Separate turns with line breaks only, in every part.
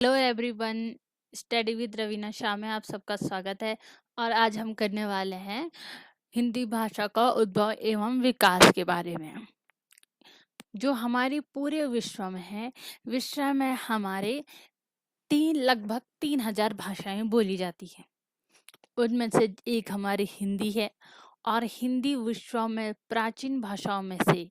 Hello everyone, study with Raveena Shah में आप सबका स्वागत है। और आज हम करने वाले हैं हिंदी भाषा का उद्भव एवं विकास के बारे में, जो हमारी पूरे विश्व में है। विश्व में हमारे लगभग 3000 भाषाएं बोली जाती हैं। उनमें से एक हमारी हिंदी है, और हिंदी विश्व में प्राचीन भाषाओं में से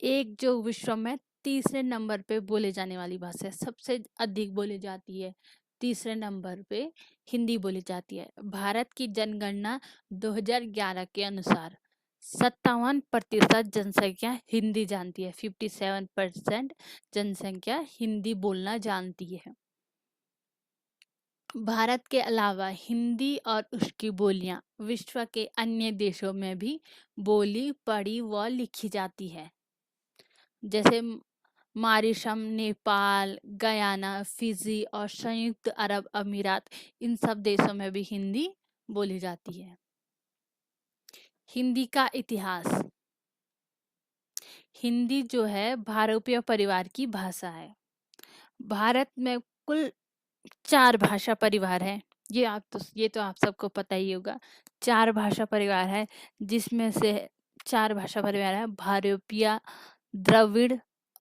एक, जो विश्व में तीसरे नंबर पे बोले जाने वाली भाषा है, सबसे अधिक बोली जाती है। तीसरे नंबर पे हिंदी बोली जाती है। भारत की जनगणना 2011 के अनुसार 57% जनसंख्या हिंदी जानती है। 57% जनसंख्या हिंदी बोलना जानती है। भारत के अलावा हिंदी और उसकी बोलियां विश्व के अन्य देशों में भी बोली, पढ़ी व लिखी जाती है। जैसे मॉरिशस, नेपाल, गयाना, फिजी और संयुक्त अरब अमीरात, इन सब देशों में भी हिंदी बोली जाती है। हिंदी का इतिहास। हिंदी जो है भारतीय परिवार की भाषा है। भारत में कुल 4 भाषा परिवार है। ये तो आप सबको पता ही होगा। 4 भाषा परिवार है, जिसमें से 4 भाषा परिवार है भारतीय, द्रविड़,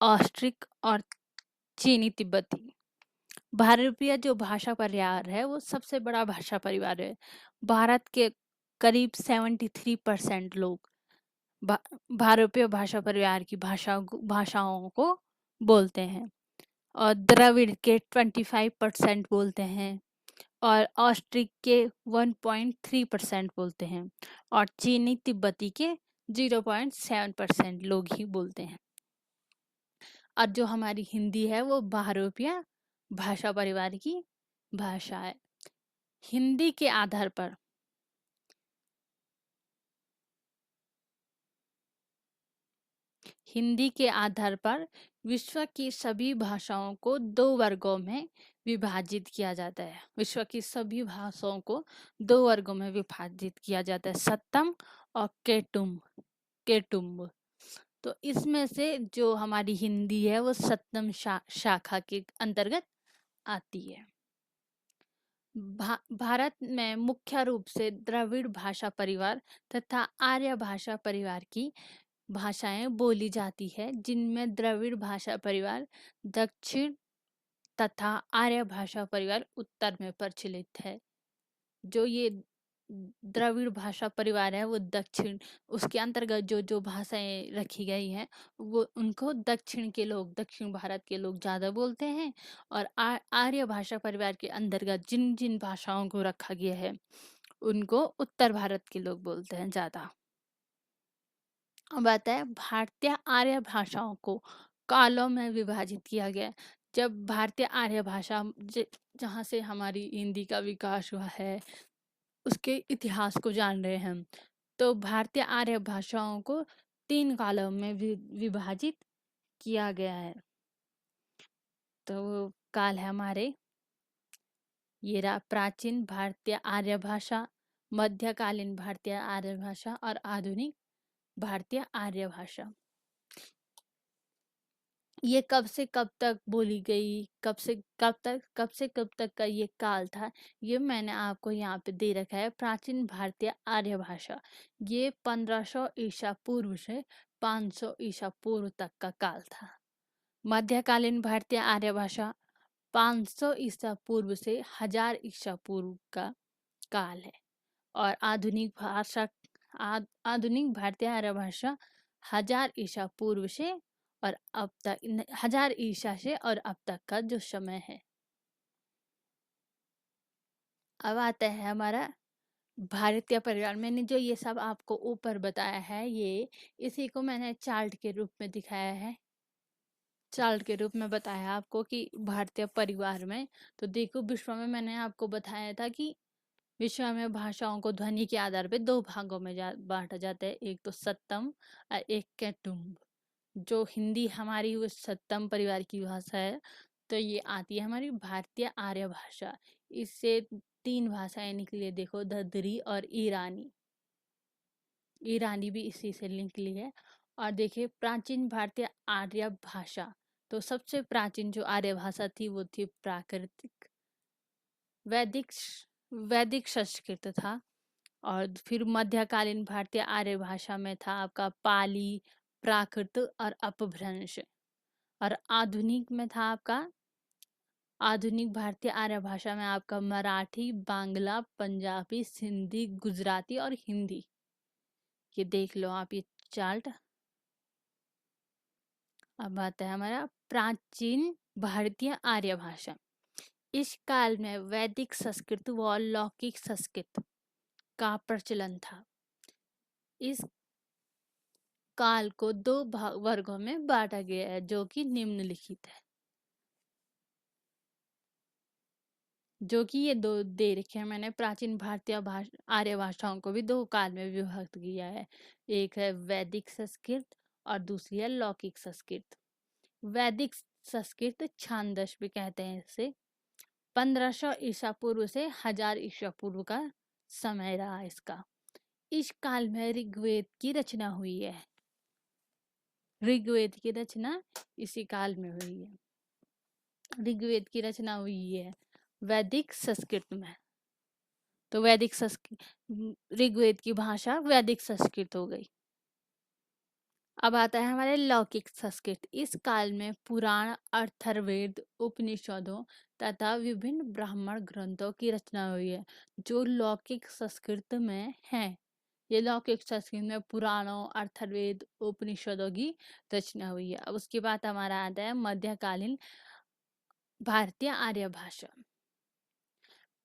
ऑस्ट्रिक और चीनी तिब्बती। भारतीय जो भाषा परिवार है वो सबसे बड़ा भाषा परिवार है। भारत के करीब 73% लोग भारतीय भाषा परिवार की भाषाओं को बोलते हैं, और द्रविड़ के 25% बोलते हैं, और ऑस्ट्रिक के 1.3% बोलते हैं, और चीनी तिब्बती के 0.7% लोग ही बोलते हैं। और जो हमारी हिंदी है वो भारतीय भाषा परिवार की भाषा है। हिंदी के आधार पर हिंदी के आधार पर विश्व की सभी भाषाओं को 2 वर्गों में विभाजित किया जाता है। विश्व की सभी भाषाओं को 2 वर्गों में विभाजित किया जाता है, सत्तम और केटुम्ब। तो इसमें से जो हमारी हिंदी है वो सप्तम शाखा के अंतर्गत आती है। भारत में मुख्य रूप से द्रविड़ भाषा परिवार तथा आर्य भाषा परिवार की भाषाएं बोली जाती है, जिनमें द्रविड़ भाषा परिवार दक्षिण तथा आर्य भाषा परिवार उत्तर में प्रचलित है। जो ये द्रविड़ भाषा परिवार है वो दक्षिण, उसके अंतर्गत जो जो भाषाएं रखी गई हैं वो उनको दक्षिण भारत के लोग ज़्यादा बोलते हैं, और आर्य भाषा परिवार के अंतर्गत जिन जिन भाषाओं को रखा गया है उनको उत्तर भारत के लोग बोलते हैं ज़्यादा। अब आता है भारतीय आर्य भाषाओं को कालों में विभाजित किया गया। जब भारतीय आर्य भाषा जहाँ से हमारी हिंदी का विकास हुआ है उसके इतिहास को जान रहे हैं, तो भारतीय आर्य भाषाओं को 3 कालों में विभाजित किया गया है। तो वो काल है हमारे, ये रहा प्राचीन भारतीय आर्य भाषा, मध्यकालीन भारतीय आर्य भाषा और आधुनिक भारतीय आर्य भाषा। ये कब से कब तक बोली गई, कब तक का ये काल था, ये मैंने आपको यहाँ पे दे रखा है। प्राचीन भारतीय आर्य भाषा, ये 1500 ईसा पूर्व से 500 ईसा पूर्व तक का काल था। मध्यकालीन भारतीय आर्य भाषा 500 ईसा पूर्व से 1000 ईसा पूर्व का काल है। और आधुनिक भारतीय आर्य भाषा 1000 ईसा पूर्व से और अब तक 1000 ईसा से और अब तक का जो समय है। अब आता है हमारा भारतीय परिवार। मैंने जो ये सब आपको ऊपर बताया है, ये इसी को मैंने चार्ट के रूप में दिखाया है, चार्ट के रूप में बताया आपको कि भारतीय परिवार में। तो देखो, विश्व में मैंने आपको बताया था कि विश्व में भाषाओं को ध्वनि के आधार पे 2 भागों में बांटा जाता है, एक तो सत्तम और एक केटुम्ब। जो हिंदी हमारी वो सत्तम परिवार की भाषा है, तो ये आती है हमारी भारतीय आर्य भाषा। इससे 3 भाषाएं निकली, देखो, धदरी और ईरानी। ईरानी भी इसी से निकली है। और देखिए, प्राचीन भारतीय आर्य भाषा तो सबसे प्राचीन जो आर्य भाषा थी वो थी प्राकृतिक। वैदिक वैदिक संस्कृत था। और फिर मध्यकालीन भारतीय आर्य भाषा में था आपका पाली, प्राकृत और अपभ्रंश। और आधुनिक में था आपका, आधुनिक भारतीय आर्य भाषा में आपका मराठी, बांग्ला, पंजाबी, सिंधी, गुजराती और हिंदी। ये देख लो आप ये चार्ट। अब आता है हमारा प्राचीन भारतीय आर्य भाषा। इस काल में वैदिक संस्कृत व लौकिक संस्कृत का प्रचलन था। इस काल को दो वर्गों में बांटा गया है जो कि निम्नलिखित है। जो कि ये दो दे रखे हैं मैंने। प्राचीन भारतीय आर्य भाषाओं को भी दो काल में विभक्त किया है। एक है वैदिक संस्कृत और दूसरी है लौकिक संस्कृत। वैदिक संस्कृत छांदस भी कहते हैं इसे। 1500 ईसा पूर्व से 1000 ईसा पूर्व का समय रहा इसका। इस काल में ऋग्वेद की रचना हुई है। ऋग्वेद की रचना इसी काल में हुई है। ऋग्वेद की रचना हुई है वैदिक संस्कृत में। तो वैदिक संस्कृत, ऋग्वेद की भाषा वैदिक संस्कृत हो गई। अब आता है हमारे लौकिक संस्कृत। इस काल में पुराण, अथर्ववेद, उपनिषदों तथा विभिन्न ब्राह्मण ग्रंथों की रचना हुई है जो लौकिक संस्कृत में है। ये लौकिक संस्कृत में पुराणों, अथर्ववेद, उपनिषदों की रचना हुई है। अब उसके बाद हमारा आता है मध्यकालीन भारतीय आर्य भाषा।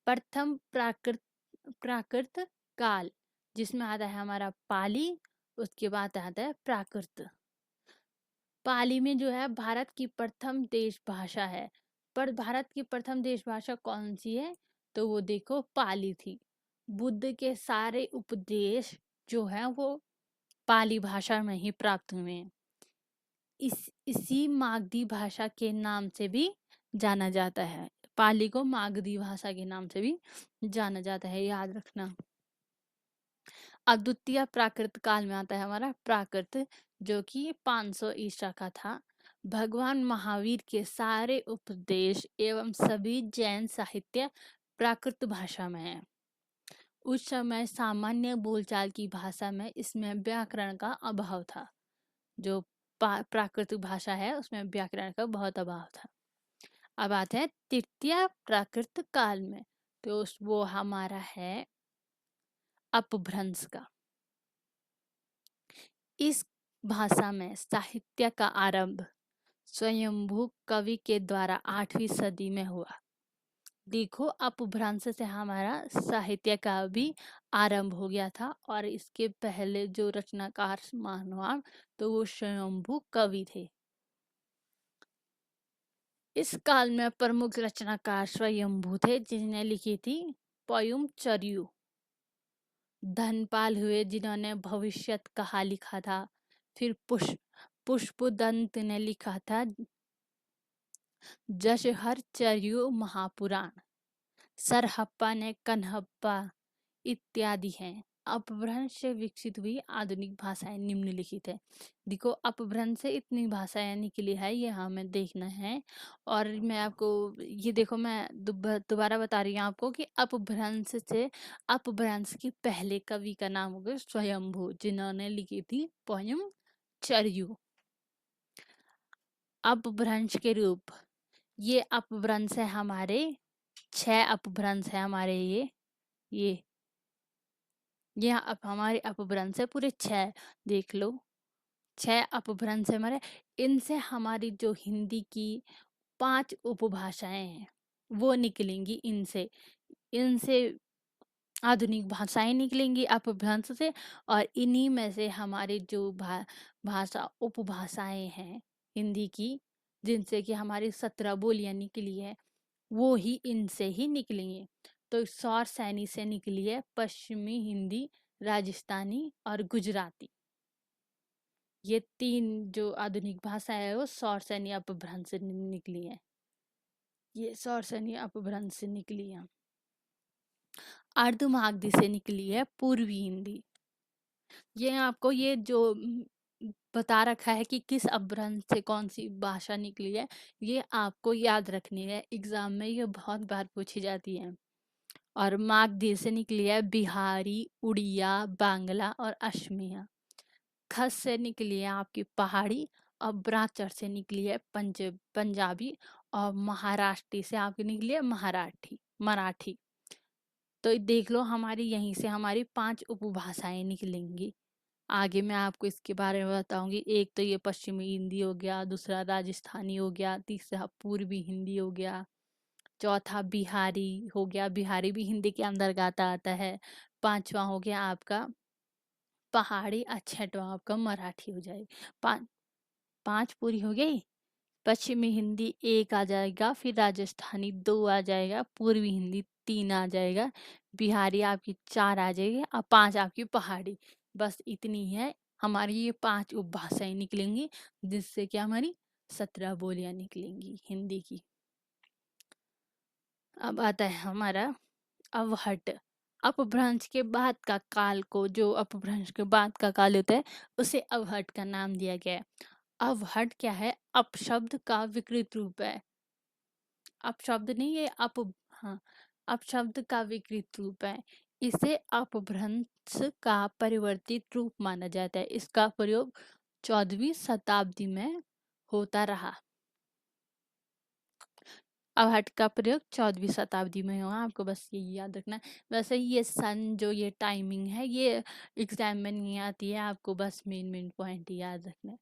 प्रथम प्राकृत काल, जिसमें आता है हमारा पाली, उसके बाद आता है प्राकृत। पाली में जो है भारत की प्रथम देश भाषा है। पर भारत की प्रथम देश भाषा कौन सी है? तो वो देखो पाली थी। बुद्ध के सारे उपदेश जो है वो पाली भाषा में ही प्राप्त हुए हैं। इसी मागधी भाषा के नाम से भी जाना जाता है। पाली को मागधी भाषा के नाम से भी जाना जाता है, याद रखना। अब द्वितीय प्राकृत काल में आता है हमारा प्राकृत, जो कि 500 ईसा का था। भगवान महावीर के सारे उपदेश एवं सभी जैन साहित्य प्राकृत भाषा में है। उस समय सामान्य बोलचाल की भाषा में इसमें व्याकरण का अभाव था। जो प्राकृतिक भाषा है उसमें व्याकरण का बहुत अभाव था। अब आते हैं तृतीय प्राकृत काल में, तो वो हमारा है अपभ्रंश का। इस भाषा में साहित्य का आरंभ स्वयंभू कवि के द्वारा 8वीं सदी में हुआ। देखो अपभ्रंश से हमारा साहित्य का भी आरंभ हो गया था। और इसके पहले जो रचनाकार मानवा तो वो स्वयंभू कवि थे। इस काल में प्रमुख रचनाकार स्वयंभू थे जिन्हें लिखी थी पयुम चर्यु। धनपाल हुए जिन्होंने भविष्यत कहा लिखा था। फिर पुष्पदंत ने लिखा था जशहर चर्यु महापुराण। सरहप्पा ने कन्हप्पा इत्यादि हैं। अपभ्रंश से विकसित हुई आधुनिक भाषाएं निम्नलिखित है। देखो अपभ्रंश से इतनी भाषाएं निकली है, ये हमें देखना है। और मैं आपको ये देखो, मैं दोबारा बता रही हूँ आपको कि अपभ्रंश के पहले कवि का नाम होगा स्वयंभू, जिन्होंने लिखी थी पोयम चर्यु। अपभ्रंश के रूप, ये अपभ्रंश है हमारे 6 अपभ्रंश है हमारे ये हमारे अपभ्रंश है पूरे 6। देख लो 6 अपभ्रंश है हमारे। इनसे हमारी जो हिंदी की 5 उपभाषाएं हैं वो निकलेंगी। इनसे आधुनिक भाषाएं निकलेंगी अपभ्रंश से। और इन्हीं में से हमारी जो भाषा उपभाषाएं हैं हिंदी की, जिनसे कि हमारी 17 बोलियां निकली है, वो ही इनसे ही निकलेंगे। तो सौर सैनी से निकली है पश्चिमी हिंदी, राजस्थानी और गुजराती। ये 3 जो आधुनिक भाषा है वो सौर सैनी अपभ्रंश से निकली है। ये सौर सैनी अपभ्रंश से निकली है। अर्धमागधी से निकली है पूर्वी हिंदी। ये आपको ये जो बता रखा है कि किस अपभ्रंश से कौन सी भाषा निकली है, ये आपको याद रखनी है। एग्जाम में ये बहुत बार पूछी जाती है। और मागधी से निकली है बिहारी, उड़िया, बांग्ला और असमिया। खस से निकली है आपकी पहाड़ी, और ब्राचर से निकली है पंजाबी, और महाराष्ट्री से आपकी निकली है मराठी। तो देख लो, हमारी यहीं से हमारी 5 उपभाषाएं निकलेंगी। आगे मैं आपको इसके बारे में बताऊंगी। एक तो ये पश्चिमी हिंदी हो गया, दूसरा राजस्थानी हो गया, तीसरा पूर्वी हिंदी हो गया, चौथा बिहारी हो गया, बिहारी भी हिंदी के अंतर्गत आता है, पांचवा हो गया आपका पहाड़ी, और छठवां आपका मराठी हो जाएगी। पांच 5 पूरी हो गई। पश्चिमी हिंदी 1 आ जाएगा, फिर राजस्थानी 2 आ जाएगा, पूर्वी हिंदी 3 आ जाएगा, बिहारी आपकी 4 आ जाएगी, और 5 आपकी पहाड़ी। बस इतनी है हमारी, ये 5 उपभाषाएं निकलेंगी, जिससे कि हमारी 17 बोलियां निकलेंगी हिंदी की। अब आता है हमारा अवहट। अपभ्रंश के बाद का काल को, जो अपभ्रंश के बाद का काल होता है, उसे अवहट का नाम दिया गया है। अवहट क्या है? अपशब्द का विकृत रूप है। अपशब्द नहीं, ये हाँ, अपशब्द का विकृत रूप है। इसे अपभ्रंश का परिवर्तित रूप माना जाता है। इसका प्रयोग 14वीं शताब्दी में होता रहा। अवहट का प्रयोग 14वीं शताब्दी में हुआ, आपको बस ये याद रखना है। वैसे ये सन, जो ये टाइमिंग है, ये एग्जाम में नहीं आती है, आपको बस मेन पॉइंट याद रखना है।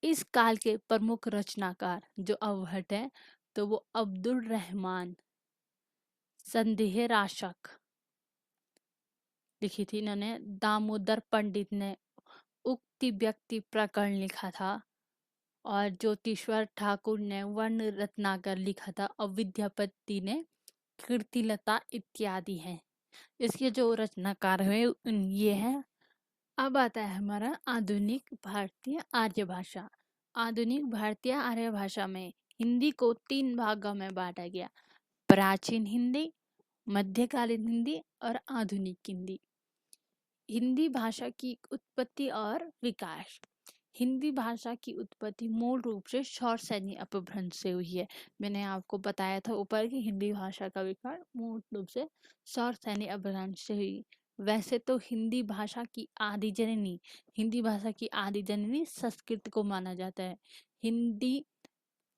इस काल के प्रमुख रचनाकार जो अवहट है, तो वो अब्दुल रहमान संदेह राशक लिखी थी इन्होंने। दामोदर पंडित ने उक्ति व्यक्ति प्रकरण लिखा था, और ज्योतिश्वर ठाकुर ने वर्ण रत्नाकर लिखा था, और विद्यापति ने कीर्तिलता इत्यादि हैं। इसके जो रचनाकार हुए ये हैं। अब आता है हमारा आधुनिक भारतीय आर्य भाषा। आधुनिक भारतीय आर्य भाषा में हिंदी को 3 भागों में बांटा गया: प्राचीन हिंदी, मध्यकालीन हिंदी और आधुनिक हिंदी। हिंदी भाषा की उत्पत्ति और विकास। हिंदी भाषा की उत्पत्ति मूल रूप से शौरसैनी अपभ्रंश से हुई है। मैंने आपको बताया था ऊपर कि हिंदी भाषा का विकास मूल रूप से शौरसैनी अपभ्रंश से हुई। वैसे तो हिंदी भाषा की आदि जननी संस्कृत को माना जाता है। हिंदी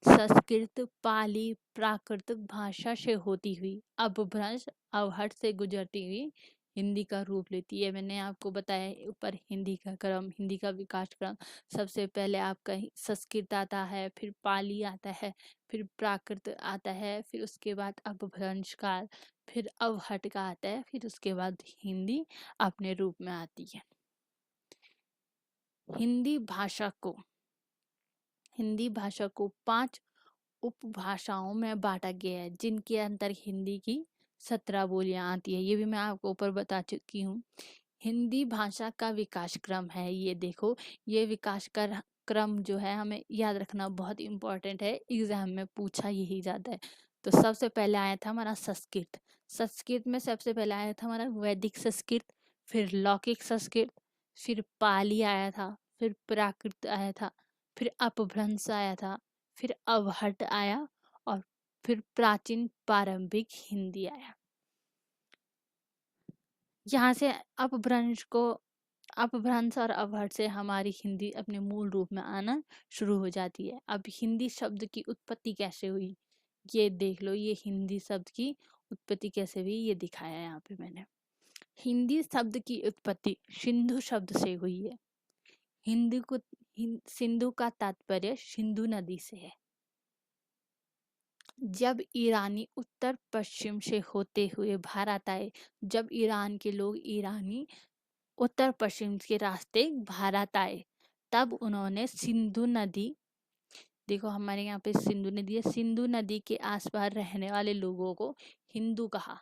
संस्कृत, पाली, प्राकृत भाषा से होती हुई अपभ्रंश अवहट से गुजरती हुई हिंदी का रूप लेती है। मैंने आपको बताया ऊपर हिंदी का क्रम, हिंदी का विकास क्रम। सबसे पहले आपका संस्कृत आता है, फिर पाली आता है, फिर प्राकृत आता है, फिर उसके बाद अपभ्रंश काल, फिर अवहट का आता है, फिर उसके बाद हिंदी अपने रूप में आती है। हिंदी भाषा को 5 उपभाषाओं में बांटा गया है, जिनके अंतर हिंदी की 17 बोलियां आती है। ये भी मैं आपको ऊपर बता चुकी हूँ। हिंदी भाषा का विकास क्रम है, ये देखो, ये विकास का क्रम जो है हमें याद रखना बहुत इम्पोर्टेंट है, एग्जाम में पूछा यही जाता है। तो सबसे पहले आया था हमारा संस्कृत। संस्कृत में सबसे पहले आया था हमारा वैदिक संस्कृत, फिर लौकिक संस्कृत, फिर पाली आया था, फिर प्राकृत आया था, फिर अपभ्रंश आया था, फिर अवहट आया, और फिर प्राचीन प्रारंभिक हिंदी आया। यहाँ से अपभ्रंश और अवहट से हमारी हिंदी अपने मूल रूप में आना शुरू हो जाती है। अब हिंदी शब्द की उत्पत्ति कैसे हुई, ये देख लो। ये हिंदी शब्द की उत्पत्ति कैसे हुई, ये दिखाया है यहाँ पे मैंने। हिंदी शब्द की उत्पत्ति सिंधु शब्द से हुई है। सिंधु का तात्पर्य सिंधु नदी से है। जब ईरानी उत्तर पश्चिम से होते हुए भारत आए, जब ईरान के लोग ईरानी उत्तर पश्चिम के रास्ते भारत आए, तब उन्होंने सिंधु नदी, देखो हमारे यहाँ पे सिंधु नदी है, सिंधु नदी के आसपास रहने वाले लोगों को हिंदू कहा।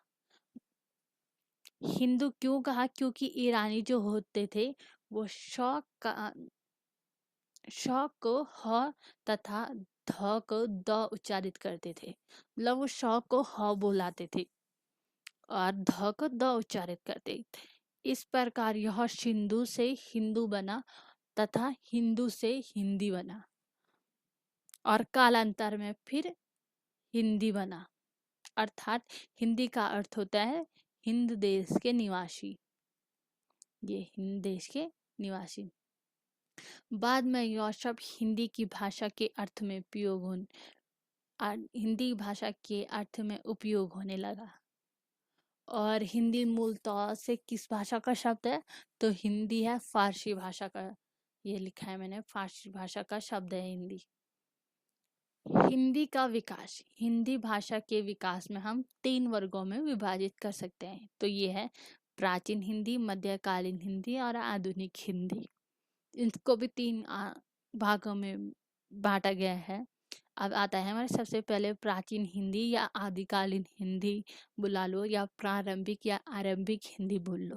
हिंदू क्यों कहा? क्योंकि ईरानी जो होते थे वो श को ह तथा ध को द उच्चारित करते थे, मतलब वो श को ह बोलाते थे और ध को द उच्चारित करते थे। इस प्रकार यह सिंधु से हिंदू बना, तथा हिंदू से हिंदी बना और कालांतर में फिर हिंदी बना। अर्थात हिंदी का अर्थ होता है हिंद देश के निवासी, ये हिंद देश के निवासी। बाद में यह शब्द हिंदी की भाषा के अर्थ में हिंदी भाषा के अर्थ में उपयोग होने लगा। और हिंदी मूलतः से किस भाषा का शब्द है? तो हिंदी है फारसी भाषा का, ये लिखा है मैंने, फारसी भाषा का शब्द है हिंदी। हिंदी का विकास, हिंदी भाषा के विकास में हम 3 वर्गों में विभाजित कर सकते हैं। तो ये है प्राचीन हिंदी, मध्यकालीन हिंदी और आधुनिक हिंदी। इनको भी 3 भागों में बांटा गया है। अब आता है हमारे सबसे पहले प्राचीन हिंदी या आदिकालीन हिंदी बुला लो, या प्रारंभिक या आरंभिक हिंदी बोल लो।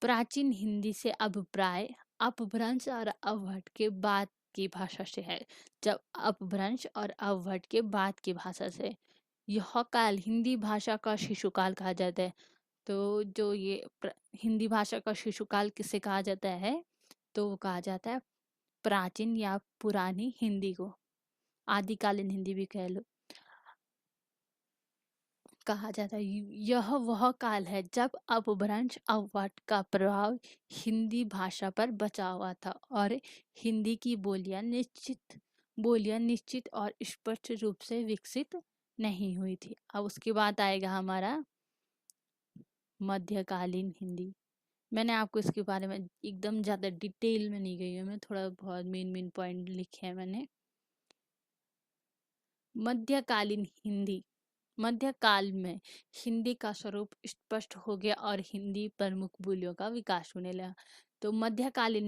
प्राचीन हिंदी से अभिप्राय अपभ्रंश और अवहट के बाद की भाषा से है। जब अपभ्रंश और अवहट के बाद की भाषा से, यह काल हिंदी भाषा का शिशुकाल कहा जाता है। तो जो ये हिंदी भाषा का शिशुकाल किसे कहा जाता है? तो वो कहा जाता है प्राचीन या पुरानी हिंदी को, आदिकालीन हिंदी भी कह लो, कहा जाता है। यह वह काल है जब अपभ्रंश अवहट का प्रभाव हिंदी भाषा पर बचा हुआ था और हिंदी की बोलियां निश्चित और स्पष्ट रूप से विकसित नहीं हुई थी। अब उसके बाद आएगा हमारा मध्यकालीन हिंदी। मैंने आपको इसके बारे में एकदम ज़्यादा डिटेल में नहीं गई हूँ, मैं थोड़ा बहुत मेन पॉइंट लिखे हैं मैंने। मध्यकालीन हिंदी, मध्यकाल में हिंदी का स्वरूप स्पष्ट हो गया और हिंदी प्रमुख बोलियों का विकास होने लगा। तो मध्यकाल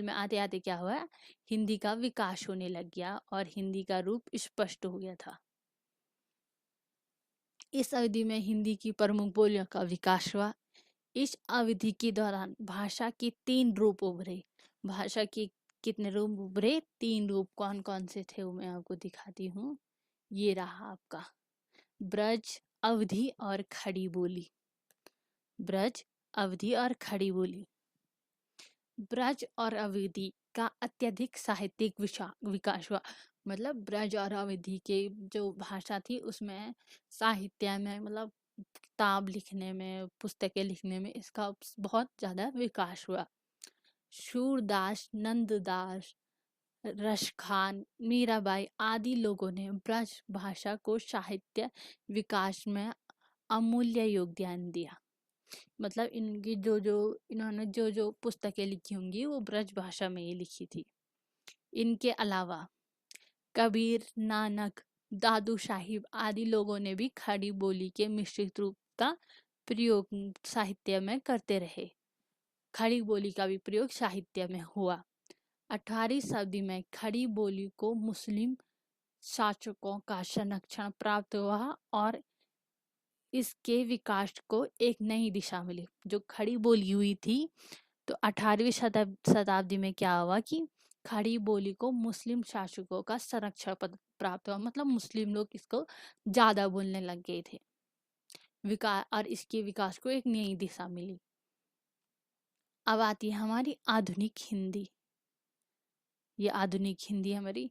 में आते आते क्या हुआ? हिंदी का विकास होने लग गया और हिंदी का रूप स्पष्ट हो गया था। इस अवधि में हिंदी की प्रमुख बोलियों का विकास हुआ। इस अवधि के दौरान भाषा के 3 रूप उभरे। भाषा के कितने रूप उभरे? 3 रूप। कौन कौन से थे वो मैं आपको दिखाती हूँ। ये रहा आपका ब्रज, अवधि और खड़ी बोली। ब्रज, अवधि और खड़ी बोली। ब्रज और अवधि का अत्यधिक साहित्यिक विकास हुआ। मतलब ब्रज और अवधि के जो भाषा थी उसमें साहित्य में, मतलब किताब लिखने में, पुस्तकें लिखने में इसका बहुत ज़्यादा विकास हुआ। सूरदास, नंददास, रसखान, मीराबाई आदि लोगों ने ब्रज भाषा को साहित्य विकास में अमूल्य योगदान दिया। मतलब इनकी इन्होंने जो पुस्तकें लिखी होंगी वो ब्रज भाषा में ही लिखी थी। इनके अलावा कबीर, नानक, दादू साहिब आदि लोगों ने भी खड़ी बोली के मिश्रित रूप का प्रयोग साहित्य में करते रहे। खड़ी बोली का भी प्रयोग साहित्य में हुआ। 18वीं सदी में खड़ी बोली को मुस्लिम शासकों का संरक्षण प्राप्त हुआ और इसके विकास को एक नई दिशा मिली। जो खड़ी बोली हुई थी, तो 18वीं शताब्दी में क्या हुआ कि खड़ी बोली को मुस्लिम शासकों का संरक्षण प्राप्त हुआ। मतलब मुस्लिम लोग इसको ज्यादा बोलने लग गए थे। विकास और इसके विकास को एक नई दिशा मिली। अब आती है हमारी आधुनिक हिंदी। ये आधुनिक हिंदी हमारी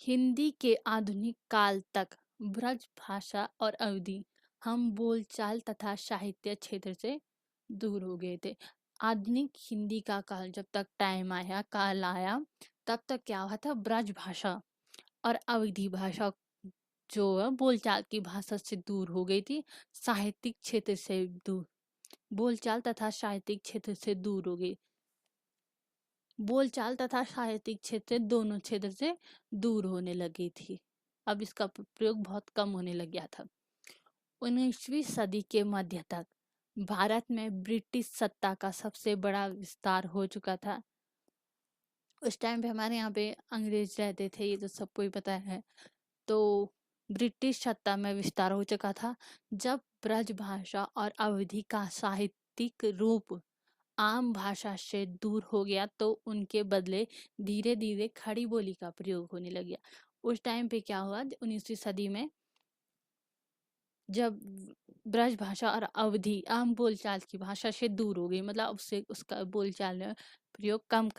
हिंदी के आधुनिक काल तक ब्रज भाषा और अवधि हम बोलचाल तथा साहित्य क्षेत्र से दूर हो गए थे। आधुनिक हिंदी का काल जब तक काल आया तब तक क्या हुआ था? ब्रज भाषा और अवधि भाषा जो है बोलचाल की भाषा से दूर हो गई थी, साहित्यिक क्षेत्र से दूर, बोलचाल तथा साहित्यिक क्षेत्र से दूर हो गई। बोलचाल तथा साहित्यिक क्षेत्र दोनों क्षेत्र से दूर होने लगी थी। अब इसका प्रयोग बहुत कम होने लग गया था। 19वीं सदी के मध्य तक भारत में ब्रिटिश सत्ता का सबसे बड़ा विस्तार हो चुका था। उस टाइम पे हमारे यहाँ पे अंग्रेज रहते थे, ये तो सबको ही पता है। तो ब्रिटिश सत्ता में विस्तार हो चुका था। जब ब्रज भाषा और अवधि का साहित्यिक रूप आम भाषा से दूर हो गया तो उनके बदले धीरे धीरे खड़ी बोली का प्रयोग होने लग गया। उस टाइम पे क्या हुआ? 19वीं सदी में जब ब्रज भाषा और अवधी आम बोलचाल की भाषा से दूर हो गई, मतलब उससे उसका बोलचाल में प्रयोग कम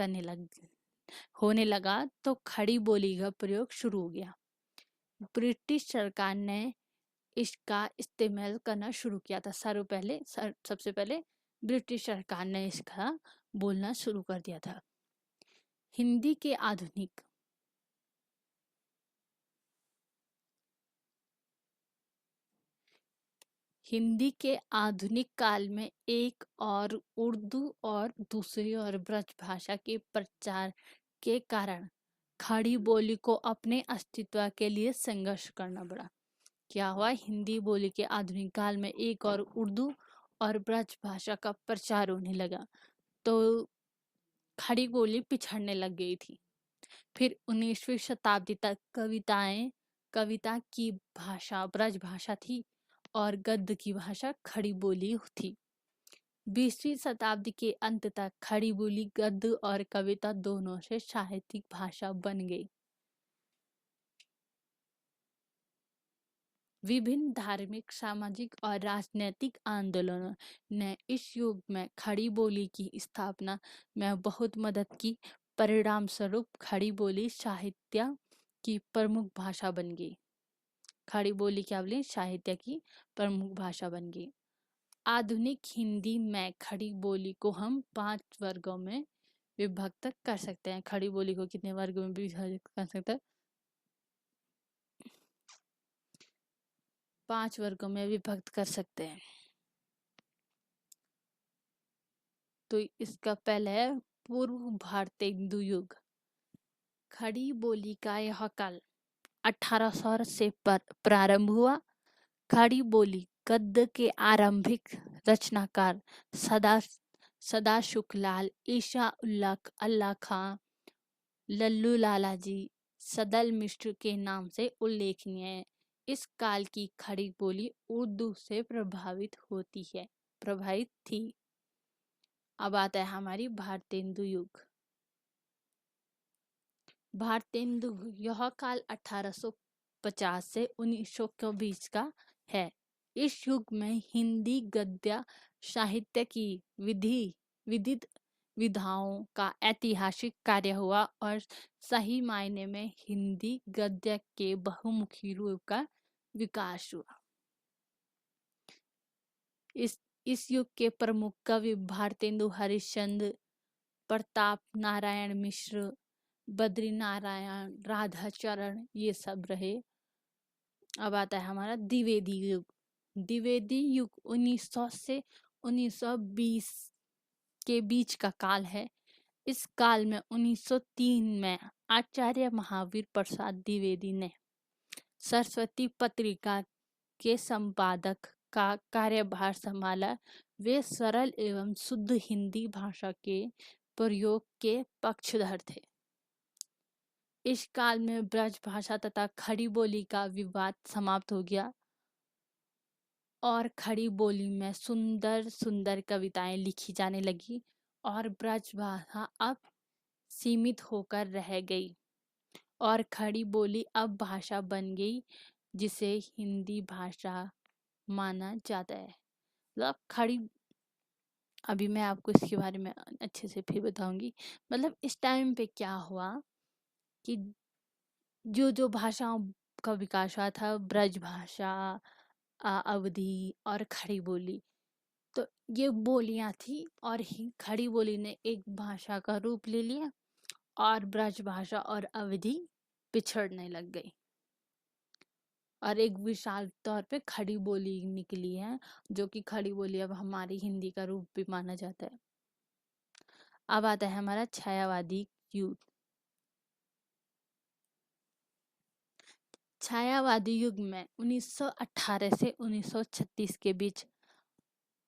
होने लगा, तो खड़ी बोली का प्रयोग शुरू हो गया। ब्रिटिश सरकार ने इसका इस्तेमाल करना शुरू किया था। सबसे पहले ब्रिटिश सरकार ने इसका बोलना शुरू कर दिया था। हिंदी के आधुनिक हिंदी के आधुनिक काल में एक और उर्दू और दूसरी और ब्रज भाषा के प्रचार के कारण खड़ी बोली को अपने अस्तित्व के लिए संघर्ष करना पड़ा। क्या हुआ? हिंदी बोली के आधुनिक काल में एक और उर्दू और ब्रज भाषा का प्रचार होने लगा, तो खड़ी बोली पिछड़ने लग गई थी। फिर 19वीं शताब्दी तक कविता की भाषा ब्रज भाषा थी और गद्य की भाषा खड़ी बोली थी। 20वीं शताब्दी के अंत तक खड़ी बोली गद्य और कविता दोनों से साहित्यिक भाषा बन गई। विभिन्न धार्मिक, सामाजिक और राजनीतिक आंदोलनों ने इस युग में खड़ी बोली की स्थापना में बहुत मदद की। परिणाम स्वरूप खड़ी बोली साहित्य की प्रमुख भाषा बन गई। खड़ी बोली क्या बोली? साहित्य की प्रमुख भाषा बन गई। आधुनिक हिंदी में खड़ी बोली को हम 5 वर्गों में विभक्त कर सकते हैं। खड़ी बोली को कितने वर्गों में विभाजित कर सकते हैं? 5 वर्गों में विभक्त कर सकते हैं। तो इसका पहला है पूर्व भारतेंदु युग। खड़ी बोली का यह काल 1800 से प्रारंभ हुआ। खड़ी बोली गद्य के आरंभिक रचनाकार सदा शुकलाल, ईशा अल्लाह खां, लल्लू लाला जी, सदल मिश्र के नाम से उल्लेखनीय है। इस काल की खड़ी बोली उर्दू से प्रभावित थी। अब आता है हमारी भारतेंदु युग। भारतेंदु यह काल 1850 से 1900 के बीच का है। इस युग में हिंदी गद्य साहित्य की विधित विधाओं का ऐतिहासिक कार्य हुआ और सही मायने में हिंदी गद्य के बहुमुखी रूप का विकास हुआ। इस युग के प्रमुख कवि भारतेंदु हरिश्चंद्र, प्रताप नारायण मिश्र, बद्री नारायण, राधाचरण, ये सब रहे। अब आता है हमारा द्विवेदी युग। द्विवेदी युग 1900 से 1920 के बीच का काल है। इस काल में 1903 में आचार्य महावीर प्रसाद द्विवेदी ने सरस्वती पत्रिका के संपादक का कार्यभार संभाला। वे सरल एवं शुद्ध हिंदी भाषा के प्रयोग के पक्षधर थे। इस काल में ब्रज भाषा तथा खड़ी बोली का विवाद समाप्त हो गया और खड़ी बोली में सुंदर सुंदर कविताएं लिखी जाने लगी और ब्रज भाषा अब सीमित होकर रह गई और खड़ी बोली अब भाषा बन गई जिसे हिंदी भाषा माना जाता है। मतलब खड़ी, अभी मैं आपको इसके बारे में अच्छे से फिर बताऊंगी। मतलब इस टाइम पे क्या हुआ कि जो भाषाओं का विकास हुआ था, ब्रज भाषा, अवधी और खड़ी बोली, तो ये बोलियां थी और खड़ी बोली ने एक भाषा का रूप ले लिया और ब्रज भाषा और अवधी पिछड़ने लग गई और एक विशाल तौर पे खड़ी बोली निकली है, जो कि खड़ी बोली अब हमारी हिंदी का रूप भी माना जाता है। अब आता है हमारा छायावादी युग। छायावादी युग में 1918 से 1936 के बीच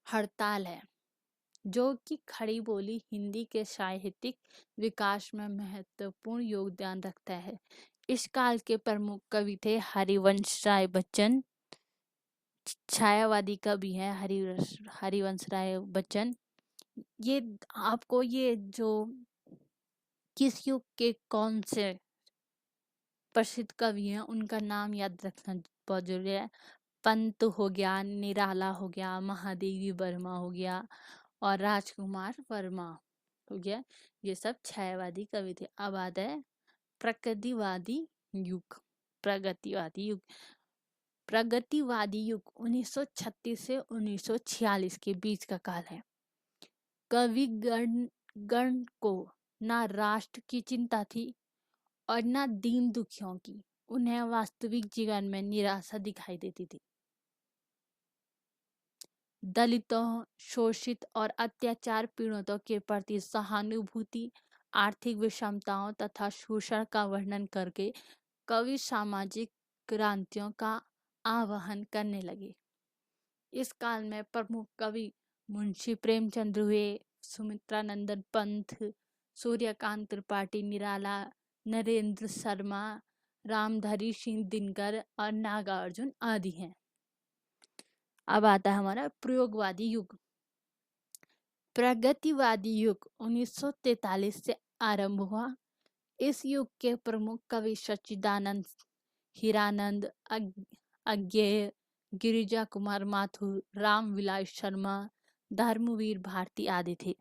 हड़ताल है, जो कि खड़ी बोली हिंदी के साहित्यिक विकास में महत्वपूर्ण योगदान रखता है। इस काल के प्रमुख कवि थे हरिवंश राय बच्चन। छायावादी कवि है हरिवंश राय बच्चन। ये आपको ये जो किस युग के कौन से प्रसिद्ध कवि हैं उनका नाम याद रखना बहुत जरूरी है। पंत हो गया, निराला हो गया, महादेवी वर्मा हो गया और राजकुमार वर्मा हो गया। ये सब छायावादी कवि थे। अब आता है प्रगतिवादी युग। प्रगतिवादी युग प्रगतिवादी युग 1936 से 1946 के बीच का काल है। कवि गण को ना राष्ट्र की चिंता थी और ना दीन दुखियों की। उन्हें वास्तविक जीवन में निराशा दिखाई देती थी। दलितों, शोषित और अत्याचार पीड़ितों के प्रति सहानुभूति, आर्थिक विषमताओं तथा शोषण का वर्णन करके कवि सामाजिक क्रांतियों का आह्वान करने लगे। इस काल में प्रमुख कवि मुंशी प्रेमचंद्र हुए, सुमित्रानंदन पंत, सूर्यकांत त्रिपाठी निराला, नरेंद्र शर्मा, रामधारी सिंह दिनकर और नागार्जुन आदि हैं। अब आता है हमारा प्रयोगवादी युग। प्रगतिवादी युग 1943 से आरंभ हुआ। इस युग के प्रमुख कवि सच्चिदानंद, हीरानंद, अज्ञेय, गिरिजा कुमार माथुर, रामविलास शर्मा, धर्मवीर भारती आदि थे।